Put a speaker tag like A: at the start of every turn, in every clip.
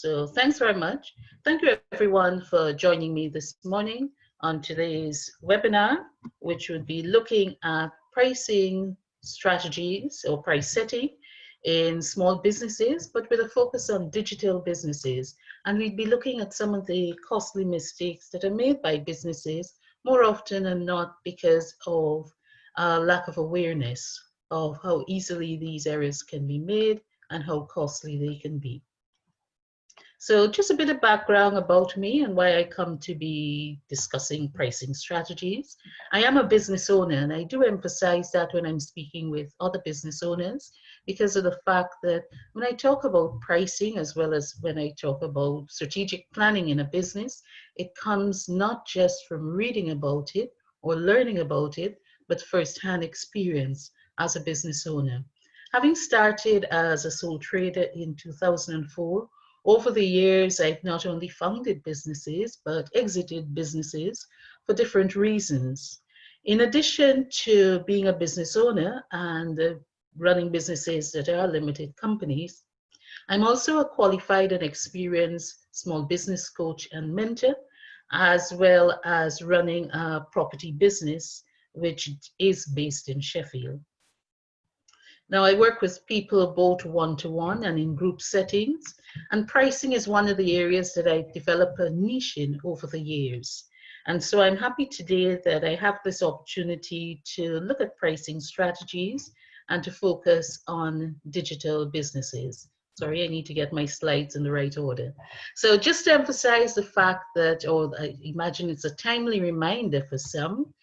A: So thanks very much. Thank you everyone for joining me this morning on today's webinar, which would be looking at pricing strategies or price setting in small businesses, but with a focus on digital businesses. And we'd be looking at some of the costly mistakes that are made by businesses more often than not because of lack of awareness of how easily these errors can be made and how costly they can be. So just a bit of background about me and why I come to be discussing pricing strategies. I am a business owner, and I do emphasize that when I'm speaking with other business owners because of the fact that when I talk about pricing as well as when I talk about strategic planning in a business, it comes not just from reading about it or learning about it, but first-hand experience as a business owner. Having started as a sole trader in 2004, over the years, I've not only founded businesses, but exited businesses for different reasons. In addition to being a business owner and running businesses that are limited companies, I'm also a qualified and experienced small business coach and mentor, as well as running a property business, which is based in Sheffield. Now, I work with people both one-to-one and in group settings, and pricing is one of the areas that I've developed a niche in over the years. And so I'm happy today that I have this opportunity to look at pricing strategies and to focus on digital businesses. Sorry, I need to get my slides in the right order. So just to emphasize the fact that, or I imagine it's a timely reminder for some,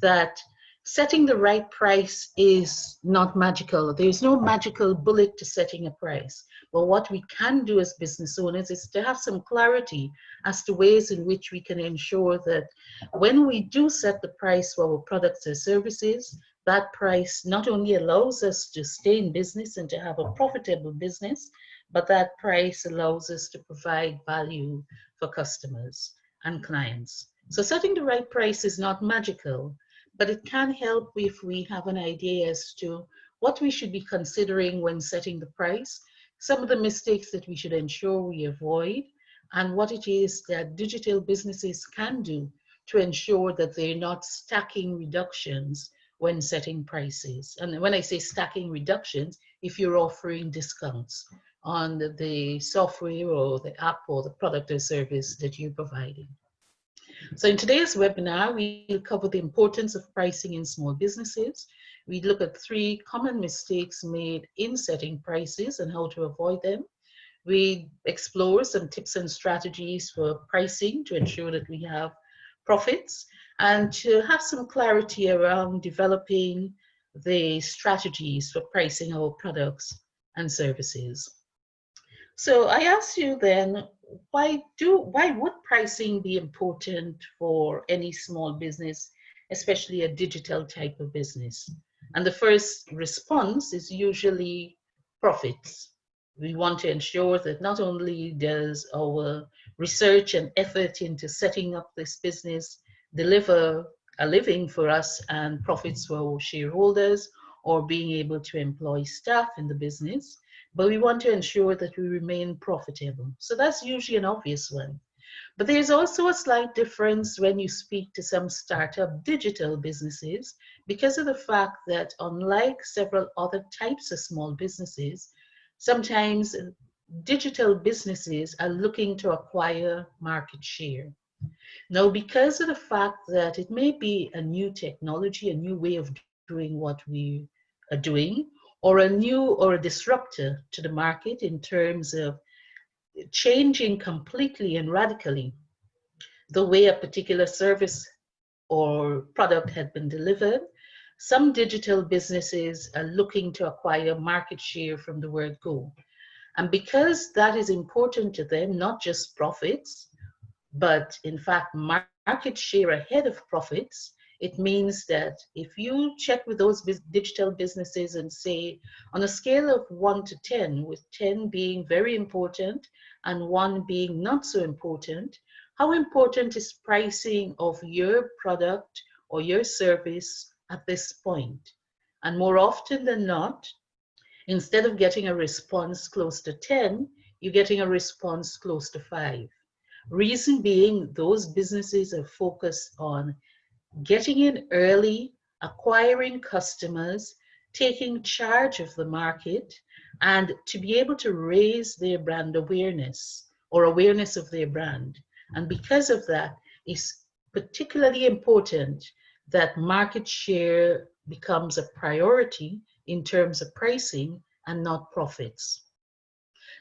A: that setting the right price is not magical. There's no magical bullet to setting a price. But what we can do as business owners is to have some clarity as to ways in which we can ensure that when we do set the price for our products or services, that price not only allows us to stay in business and to have a profitable business, but that price allows us to provide value for customers and clients. So setting the right price is not magical, but it can help if we have an idea as to what we should be considering when setting the price, some of the mistakes that we should ensure we avoid, and what it is that digital businesses can do to ensure that they're not stacking reductions when setting prices. And when I say stacking reductions, if you're offering discounts on the software or the app or the product or service that you're providing. So in today's webinar, we'll cover the importance of pricing in small businesses. We look at 3 common mistakes made in setting prices and how to avoid them. We explore some tips and strategies for pricing to ensure that we have profits and to have some clarity around developing the strategies for pricing our products and services. So I ask you then, why would pricing be important for any small business, especially a digital type of business? And the first response is usually profits. We want to ensure that not only does our research and effort into setting up this business deliver a living for us and profits for our shareholders or being able to employ staff in the business, but we want to ensure that we remain profitable. So that's usually an obvious one. But there's also a slight difference when you speak to some startup digital businesses because of the fact that unlike several other types of small businesses, sometimes digital businesses are looking to acquire market share. Now, because of the fact that it may be a new technology, a new way of doing what we are doing, or a new or a disruptor to the market in terms of changing completely and radically the way a particular service or product had been delivered, some digital businesses are looking to acquire market share from the word go. And because that is important to them, not just profits, but in fact market share ahead of profits, it means that if you check with those digital businesses and say, on a scale of 1 to 10, with 10 being very important and 1 being not so important, how important is pricing of your product or your service at this point? And more often than not, instead of getting a response close to 10, you're getting a response close to 5. Reason being, those businesses are focused on getting in early, acquiring customers, taking charge of the market, and to be able to raise their brand awareness or awareness of their brand. And because of that, it's particularly important that market share becomes a priority in terms of pricing and not profits.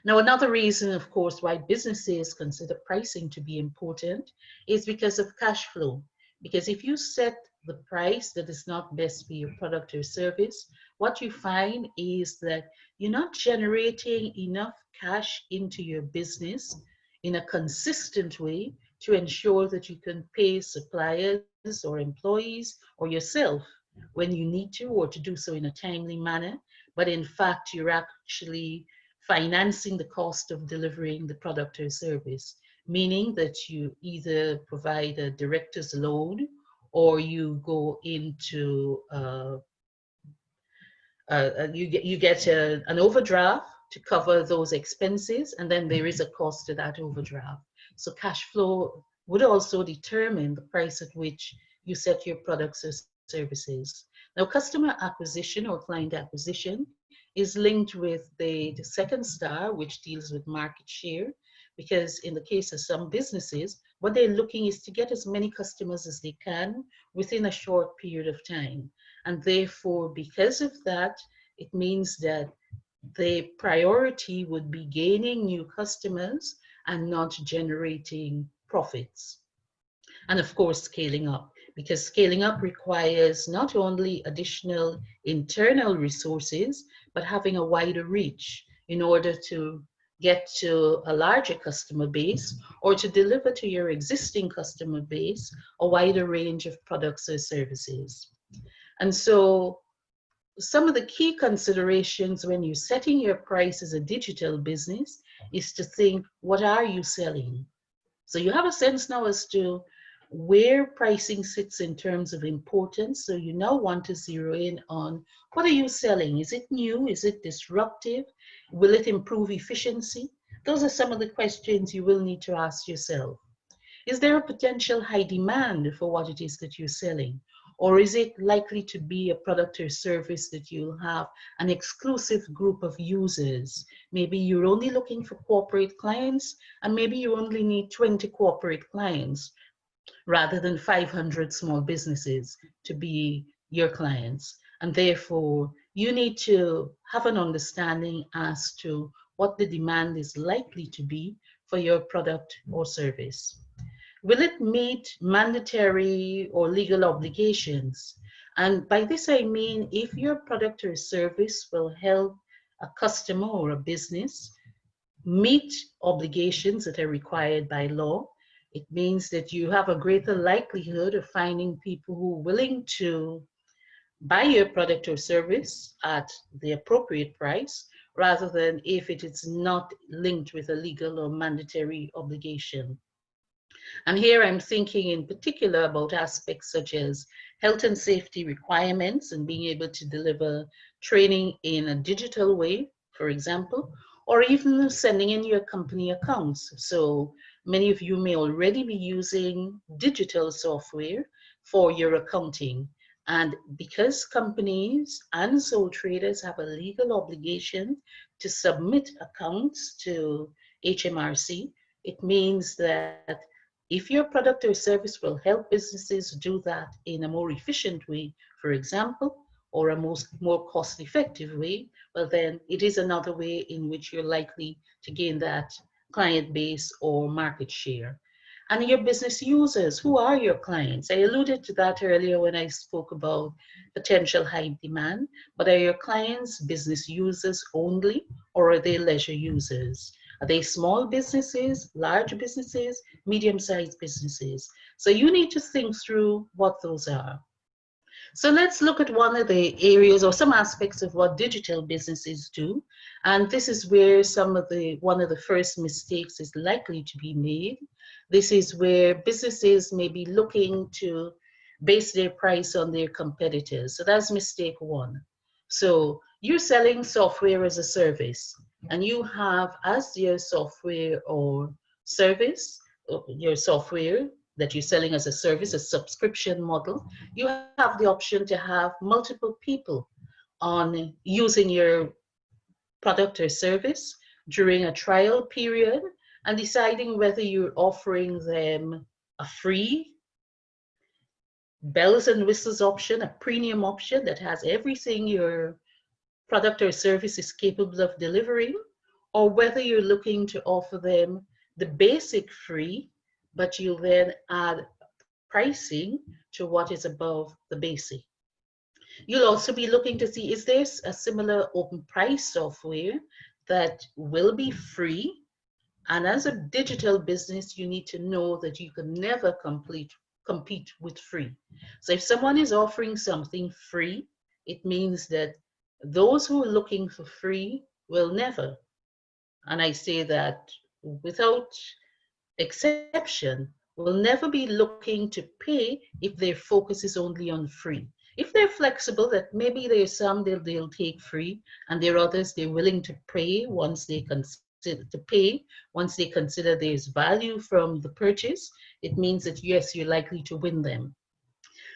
A: Now, another reason, of course, why businesses consider pricing to be important is because of cash flow. Because if you set the price that is not best for your product or service, what you find is that you're not generating enough cash into your business in a consistent way to ensure that you can pay suppliers or employees or yourself when you need to, or to do so in a timely manner. But in fact, you're actually financing the cost of delivering the product or service, meaning that you either provide a director's loan or you go into you get an overdraft to cover those expenses, and then there is a cost to that overdraft. So cash flow would also determine the price at which you set your products or services. Now, customer acquisition or client acquisition is linked with the second star, which deals with market share, because in the case of some businesses, what they're looking is to get as many customers as they can within a short period of time. And therefore, because of that, it means that the priority would be gaining new customers and not generating profits. And of course, scaling up, because scaling up requires not only additional internal resources, but having a wider reach in order to get to a larger customer base or to deliver to your existing customer base a wider range of products or services. And so some of the key considerations when you're setting your price as a digital business is to think, what are you selling? So you have a sense now as to where pricing sits in terms of importance. So you now want to zero in on, what are you selling? Is it new? Is it disruptive? Will it improve efficiency? Those are some of the questions you will need to ask yourself. Is there a potential high demand for what it is that you're selling? Or is it likely to be a product or service that you'll have an exclusive group of users? Maybe you're only looking for corporate clients, and maybe you only need 20 corporate clients rather than 500 small businesses to be your clients. And therefore, you need to have an understanding as to what the demand is likely to be for your product or service. Will it meet mandatory or legal obligations? And by this I mean, if your product or service will help a customer or a business meet obligations that are required by law, it means that you have a greater likelihood of finding people who are willing to buy your product or service at the appropriate price, rather than if it is not linked with a legal or mandatory obligation. And here I'm thinking in particular about aspects such as health and safety requirements and being able to deliver training in a digital way, for example, or even sending in your company accounts. So many of you may already be using digital software for your accounting. And because companies and sole traders have a legal obligation to submit accounts to HMRC, it means that if your product or service will help businesses do that in a more efficient way, for example, or a more cost-effective way, well then it is another way in which you're likely to gain that client base or market share. And your business users, who are your clients? I alluded to that earlier when I spoke about potential high demand, but are your clients business users only, or are they leisure users? Are they small businesses, large businesses, medium-sized businesses? So you need to think through what those are. So let's look at one of the areas or some aspects of what digital businesses do. And this is where one of the first mistakes is likely to be made. This is where businesses may be looking to base their price on their competitors. So that's mistake one. So you're selling software as a service. and you have as your software or service, your software that you're selling as a service, a subscription model, you have the option to have multiple people on using your product or service during a trial period and deciding whether you're offering them a free bells and whistles option, a premium option that has everything your product or service is capable of delivering, or whether you're looking to offer them the basic free, but you then add pricing to what is above the basic. You'll also be looking to see, is there a similar open price software that will be free? And as a digital business, you need to know that you can never compete with free. So if someone is offering something free, it means that those who are looking for free will never, and I say that without exception, will never be looking to pay if their focus is only on free. If they're flexible, that maybe there's some they'll take free, and there are others they're willing to pay once they consider there's value from the purchase, it means that yes, you're likely to win them.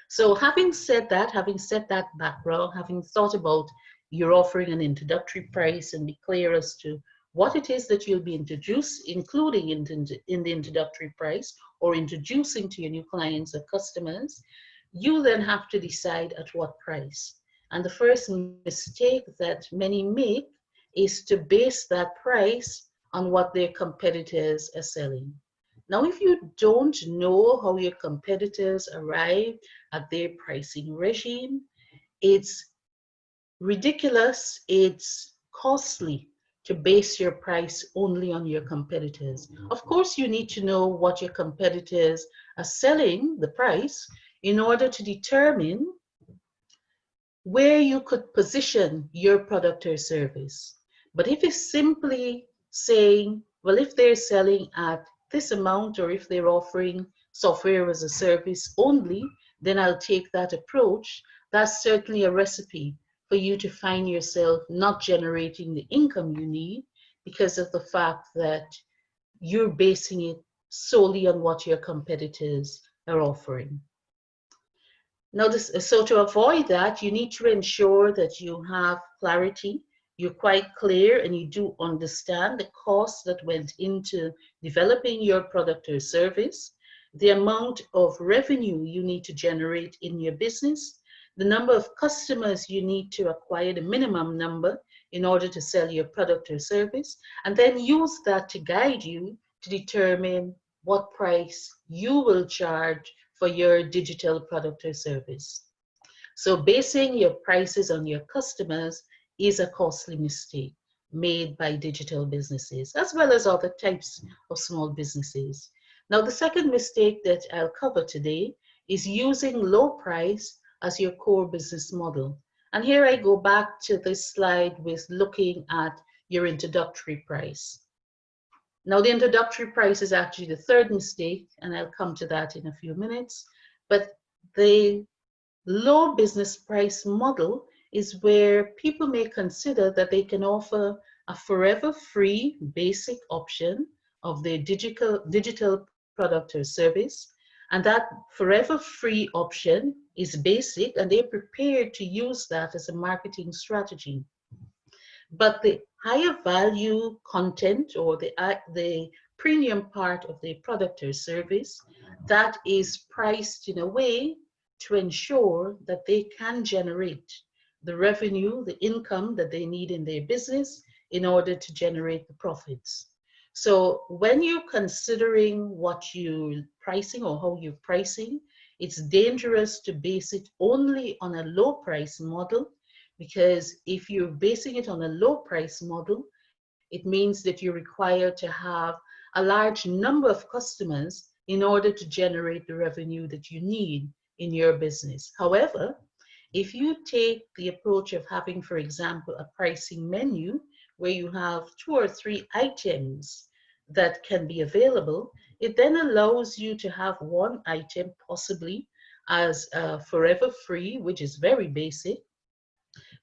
A: So having set that background, having thought about you're offering an introductory price and be clear as to what it is that you'll be including in the introductory price or introducing to your new clients or customers, you then have to decide at what price. And the first mistake that many make is to base that price on what their competitors are selling. Now, if you don't know how your competitors arrive at their pricing regime, it's ridiculous, it's costly to base your price only on your competitors. Of course, you need to know what your competitors are selling, the price, in order to determine where you could position your product or service. But if it's simply saying, well, if they're selling at this amount or if they're offering software as a service only, then I'll take that approach. That's certainly a recipe for you to find yourself not generating the income you need because of the fact that you're basing it solely on what your competitors are offering. Now, so to avoid that, you need to ensure that you have clarity, you're quite clear, and you do understand the costs that went into developing your product or service, the amount of revenue you need to generate in your business, the number of customers you need to acquire, the minimum number in order to sell your product or service, and then use that to guide you to determine what price you will charge for your digital product or service. So basing your prices on your customers is a costly mistake made by digital businesses, as well as other types of small businesses. Now, the second mistake that I'll cover today is using low price as your core business model. And here I go back to this slide with looking at your introductory price. Now, the introductory price is actually the third mistake, and I'll come to that in a few minutes. But the low business price model is where people may consider that they can offer a forever free basic option of their digital product or service. And that forever free option is basic, and they're prepared to use that as a marketing strategy. But the higher value content or the premium part of the product or service, that is priced in a way to ensure that they can generate the revenue, the income that they need in their business in order to generate the profits. So when you're considering what you're pricing or how you're pricing, it's dangerous to base it only on a low price model, because if you're basing it on a low price model, it means that you're required to have a large number of customers in order to generate the revenue that you need in your business. However, if you take the approach of having, for example, a pricing menu where you have 2 or 3 items that can be available, it then allows you to have one item possibly as forever free, which is very basic,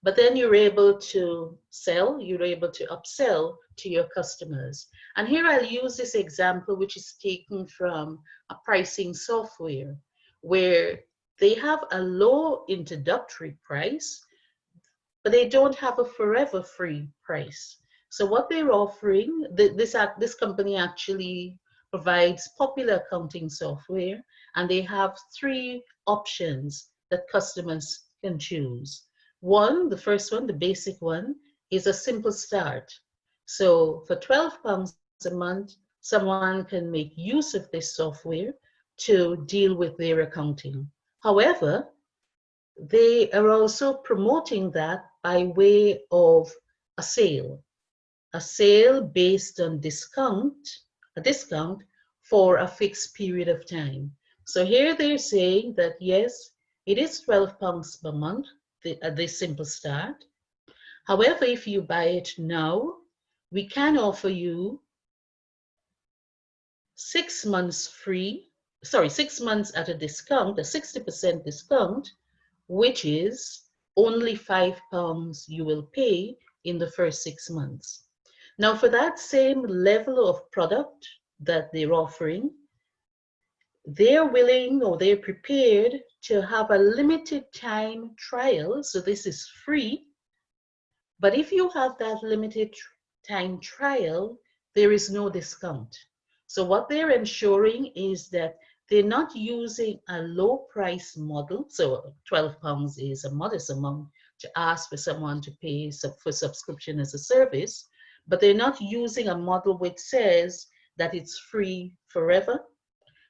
A: But then you're able to sell, you're able to upsell to your customers. And here I'll use this example, which is taken from a pricing software where they have a low introductory price, but they don't have a forever free price. So what they're offering, this company actually provides popular accounting software, and they have three options that customers can choose. One, the first one, the basic one, is a simple start. So for £12 a month, someone can make use of this software to deal with their accounting. However, they are also promoting that by way of a sale based on a discount for a fixed period of time. So here they're saying that yes, it is £12 per month, this simple start. However, if you buy it now, we can offer you 6 months free, 6 months at a discount, a 60% discount, which is only £5 you will pay in the first 6 months. Now, for that same level of product that they're offering, they're willing or they're prepared to have a limited time trial. So this is free. But if you have that limited time trial, there is no discount. So what they're ensuring is that they're not using a low price model. So £12 is a modest amount to ask for someone to pay for subscription as a service, but they're not using a model which says that it's free forever.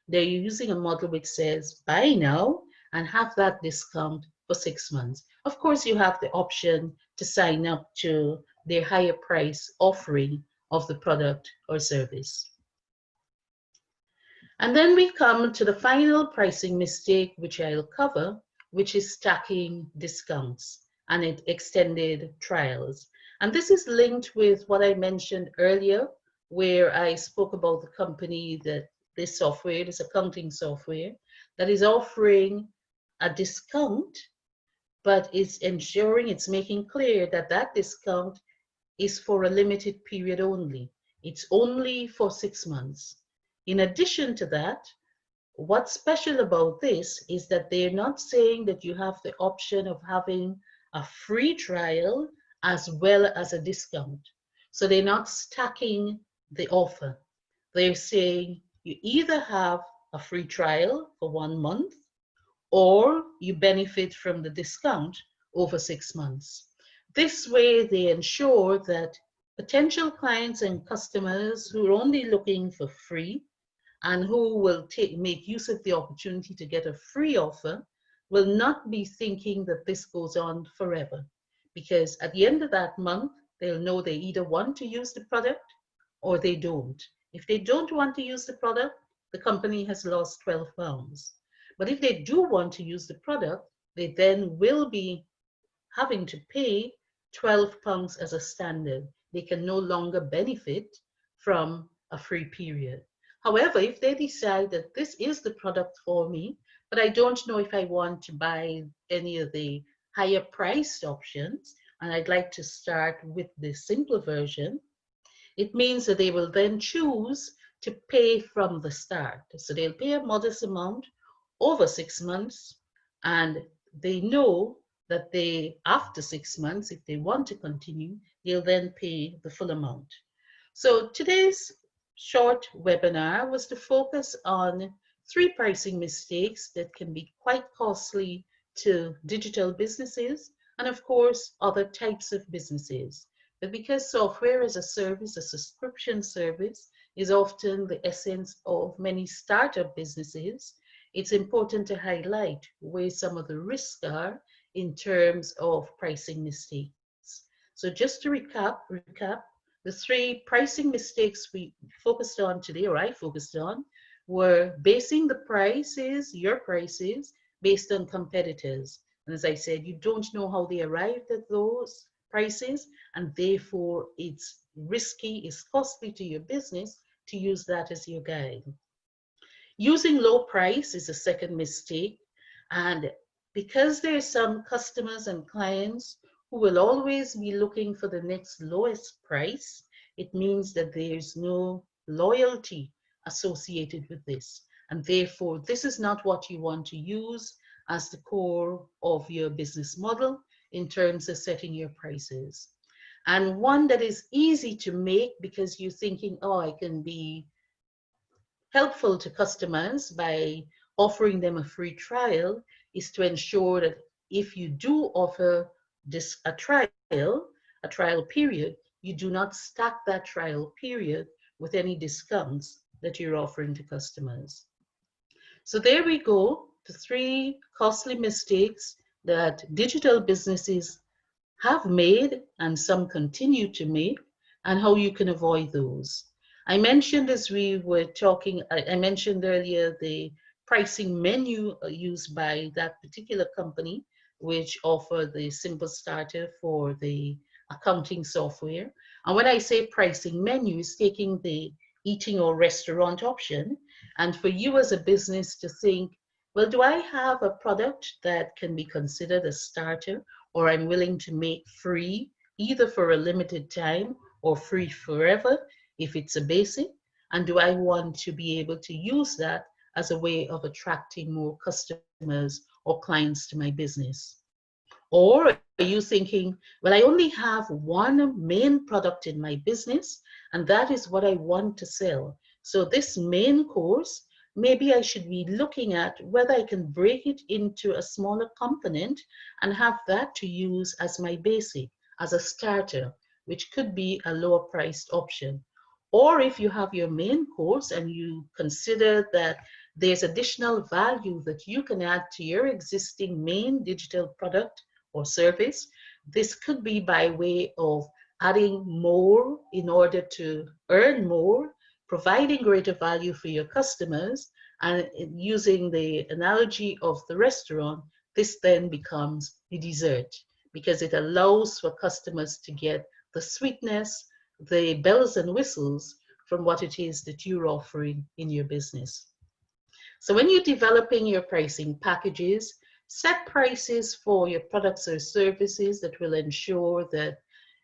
A: They're using a model which says buy now and have that discount for 6 months. Of course, you have the option to sign up to their higher price offering of the product or service. And then we come to the final pricing mistake, which I'll cover, which is stacking discounts and extended trials. And this is linked with what I mentioned earlier, where I spoke about the company that this software, this accounting software, that is offering a discount, but it's ensuring, it's making clear that that discount is for a limited period only. It's only for 6 months. In addition to that, what's special about this is that they're not saying that you have the option of having a free trial as well as a discount. So they're not stacking the offer. They're saying you either have a free trial for 1 month or you benefit from the discount over 6 months. This way, they ensure that potential clients and customers who are only looking for free and who will make use of the opportunity to get a free offer will not be thinking that this goes on forever. Because at the end of that month, they'll know they either want to use the product or they don't. If they don't want to use the product, the company has lost £12. But if they do want to use the product, they then will be having to pay £12 as a standard. They can no longer benefit from a free period. However, if they decide that this is the product for me, but I don't know if I want to buy any of the higher priced options, and I'd like to start with the simpler version, it means that they will then choose to pay from the start. So they'll pay a modest amount over 6 months, and they know that after 6 months, if they want to continue, they'll then pay the full amount. So today's short webinar was to focus on 3 pricing mistakes that can be quite costly to digital businesses and of course other types of businesses. But because software as a service, a subscription service, is often the essence of many startup businesses, it's important to highlight where some of the risks are in terms of pricing mistakes. So just to recap, the 3 pricing mistakes we focused on today, or I focused on, were basing the prices, your prices, based on competitors. And as I said, you don't know how they arrived at those prices, and therefore it's risky, it's costly to your business to use that as your guide. Using low price is a second mistake, and because there's some customers and clients who will always be looking for the next lowest price, it means that there's no loyalty associated with this. And therefore, this is not what you want to use as the core of your business model in terms of setting your prices. And one that is easy to make because you're thinking, oh, I can be helpful to customers by offering them a free trial is to ensure that if you do offer this a trial period, you do not stack that trial period with any discounts that you're offering to customers. So there we go, the three costly mistakes that digital businesses have made and some continue to make, and how you can avoid those. I mentioned as we were talking, I mentioned earlier the pricing menu used by that particular company, which offer the simple starter for the accounting software. And when I say pricing menu, it's taking the eating or restaurant option, and for you as a business to think, well, do I have a product that can be considered a starter, or I'm willing to make free either for a limited time or free forever if it's a basic? And do I want to be able to use that as a way of attracting more customers or clients to my business? Or are you thinking, well, I only have one main product in my business, and that is what I want to sell. So this main course, maybe I should be looking at whether I can break it into a smaller component and have that to use as my basic, as a starter, which could be a lower priced option. Or if you have your main course and you consider that there's additional value that you can add to your existing main digital product or service, this could be by way of adding more in order to earn more, providing greater value for your customers, and using the analogy of the restaurant, this then becomes the dessert because it allows for customers to get the sweetness, the bells and whistles from what it is that you're offering in your business. So when you're developing your pricing packages, set prices for your products or services that will ensure that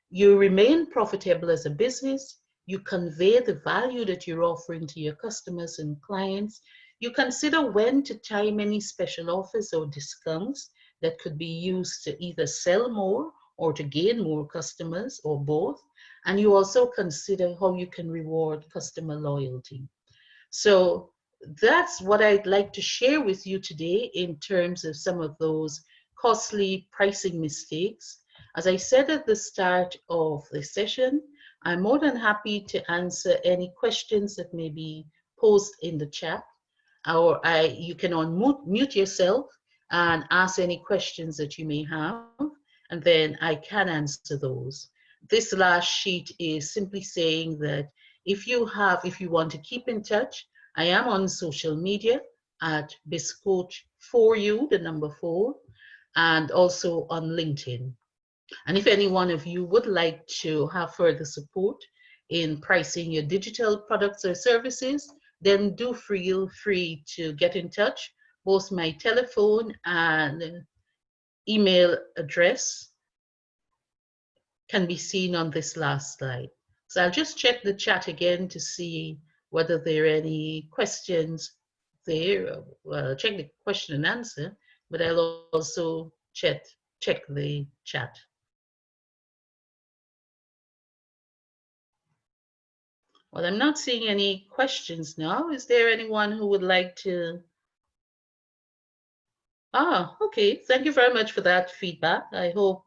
A: you remain profitable as a business, you convey the value that you're offering to your customers and clients, you consider when to time any special offers or discounts that could be used to either sell more or to gain more customers or both, and you also consider how you can reward customer loyalty. So that's what I'd like to share with you today in terms of some of those costly pricing mistakes. As I said at the start of the session, I'm more than happy to answer any questions that may be posed in the chat, or you can unmute yourself and ask any questions that you may have, and then I can answer those. This last sheet is simply saying that if you want to keep in touch, I am on social media at BizCoach4U, the number 4, and also on LinkedIn. And if any one of you would like to have further support in pricing your digital products or services, then do feel free to get in touch. Both my telephone and email address can be seen on this last slide. So I'll just check the chat again to see whether there are any questions there. Well, check the question and answer, but I'll also check the chat. Well, I'm not seeing any questions now. Is there anyone who would like to? Okay. Thank you very much for that feedback. I hope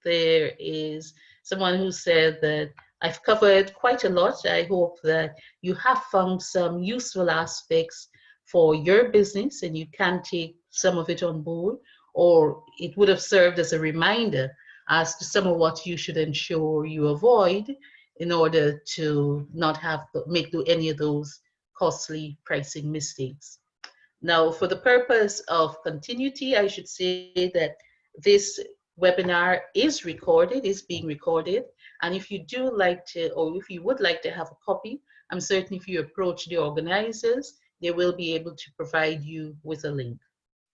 A: there is someone who said that I've covered quite a lot. I hope that you have found some useful aspects for your business and you can take some of it on board, or it would have served as a reminder as to some of what you should ensure you avoid in order to not have to make any of those costly pricing mistakes. Now, for the purpose of continuity, I should say that this webinar is being recorded. And if you do like to, or if you would like to have a copy, I'm certain if you approach the organizers, they will be able to provide you with a link.